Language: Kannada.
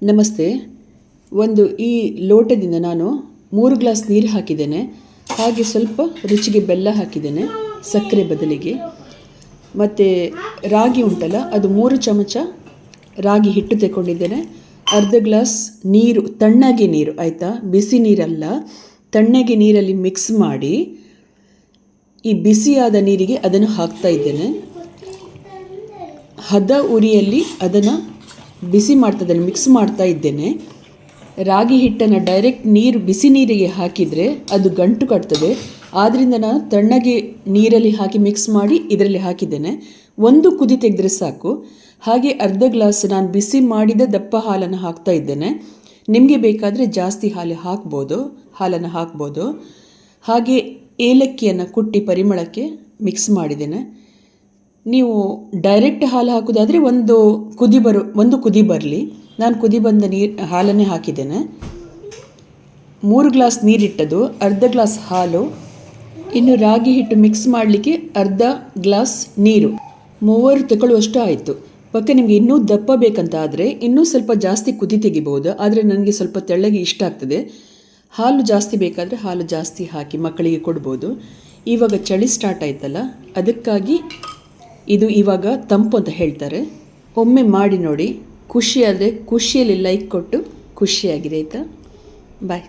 ನಮಸ್ತೆ. ಈ ಲೋಟದಿಂದ ನಾನು 3 ಗ್ಲಾಸ್ ನೀರು ಹಾಕಿದ್ದೇನೆ. ಹಾಗೆ ಸ್ವಲ್ಪ ರುಚಿಗೆ ಬೆಲ್ಲ ಹಾಕಿದ್ದೇನೆ ಸಕ್ಕರೆ ಬದಲಿಗೆ. ಮತ್ತು ರಾಗಿ ಉಂಟಲ್ಲ, ಅದು 3 ಚಮಚ ರಾಗಿ ಹಿಟ್ಟು ತಗೊಂಡಿದ್ದೇನೆ. ಅರ್ಧ ಗ್ಲಾಸ್ ನೀರು, ತಣ್ಣಗೆ ನೀರು, ಆಯಿತಾ, ಬಿಸಿ ನೀರಲ್ಲ, ತಣ್ಣಗೆ ನೀರಲ್ಲಿ ಮಿಕ್ಸ್ ಮಾಡಿ ಈ ಬಿಸಿಯಾದ ನೀರಿಗೆ ಅದನ್ನು ಹಾಕ್ತಾ ಇದ್ದೇನೆ. ಹದ ಉರಿಯಲ್ಲಿ ಅದನ್ನು ಬಿಸಿ ಮಾಡ್ತಿದ್ದೇನೆ, ಮಿಕ್ಸ್ ಮಾಡ್ತಾ ಇದ್ದೇನೆ. ರಾಗಿ ಹಿಟ್ಟನ್ನು ಡೈರೆಕ್ಟ್ ಬಿಸಿ ನೀರಿಗೆ ಹಾಕಿದರೆ ಅದು ಗಂಟು ಕಟ್ತದೆ. ಆದ್ದರಿಂದ ನಾನು ತಣ್ಣಗೆ ನೀರಲ್ಲಿ ಹಾಕಿ ಮಿಕ್ಸ್ ಮಾಡಿ ಇದರಲ್ಲಿ ಹಾಕಿದ್ದೇನೆ. 1 ಕುದಿ ತೆಗೆದ್ರೆ ಸಾಕು. ಹಾಗೆ ಅರ್ಧ ಗ್ಲಾಸ್ ನಾನು ಬಿಸಿ ಮಾಡಿದ ದಪ್ಪ ಹಾಲನ್ನು ಹಾಕ್ತಾ ಇದ್ದೇನೆ. ನಿಮಗೆ ಬೇಕಾದರೆ ಜಾಸ್ತಿ ಹಾಲನ್ನು ಹಾಕ್ಬೋದು. ಹಾಗೆ ಏಲಕ್ಕಿಯನ್ನು ಕುಟ್ಟಿ ಪರಿಮಳಕ್ಕೆ ಮಿಕ್ಸ್ ಮಾಡಿದ್ದೇನೆ. ನೀವು ಡೈರೆಕ್ಟ್ ಹಾಲು ಹಾಕೋದಾದರೆ ಒಂದು ಕುದಿ ಬರಲಿ. ನಾನು ಕುದಿ ಬಂದ ಹಾಲನ್ನೇ ಹಾಕಿದ್ದೇನೆ. 3 ಗ್ಲಾಸ್ ನೀರಿಟ್ಟದು, ಅರ್ಧ ಗ್ಲಾಸ್ ಹಾಲು, ಇನ್ನು ರಾಗಿ ಹಿಟ್ಟು ಮಿಕ್ಸ್ ಮಾಡಲಿಕ್ಕೆ ಅರ್ಧ ಗ್ಲಾಸ್ ನೀರು, 3 ತಗೊಳ್ಳುವಷ್ಟು ಆಯಿತು. ಪಕ್ಕ ನಿಮಗೆ ಇನ್ನೂ ದಪ್ಪ ಬೇಕಂತ ಆದರೆ ಇನ್ನೂ ಸ್ವಲ್ಪ ಜಾಸ್ತಿ ಕುದಿ ತೆಗಿಬೋದು. ಆದರೆ ನನಗೆ ಸ್ವಲ್ಪ ತೆಳ್ಳಗೆ ಇಷ್ಟ ಆಗ್ತದೆ. ಹಾಲು ಜಾಸ್ತಿ ಬೇಕಾದರೆ ಹಾಲು ಜಾಸ್ತಿ ಹಾಕಿ ಮಕ್ಕಳಿಗೆ ಕೊಡ್ಬೋದು. ಇವಾಗ ಚಳಿ ಸ್ಟಾರ್ಟ್ ಆಯ್ತಲ್ಲ, ಅದಕ್ಕಾಗಿ ಇದು ಇವಾಗ ತಂಪು ಅಂತ ಹೇಳ್ತಾರೆ. ಒಮ್ಮೆ ಮಾಡಿ ನೋಡಿ. ಖುಷಿಯಾದರೆ ಖುಷಿಯಲ್ಲಿ ಲೈಕ್ ಕೊಟ್ಟು ಖುಷಿಯಾಗಿದೆ, ಆಯಿತಾ? ಬಾಯ್.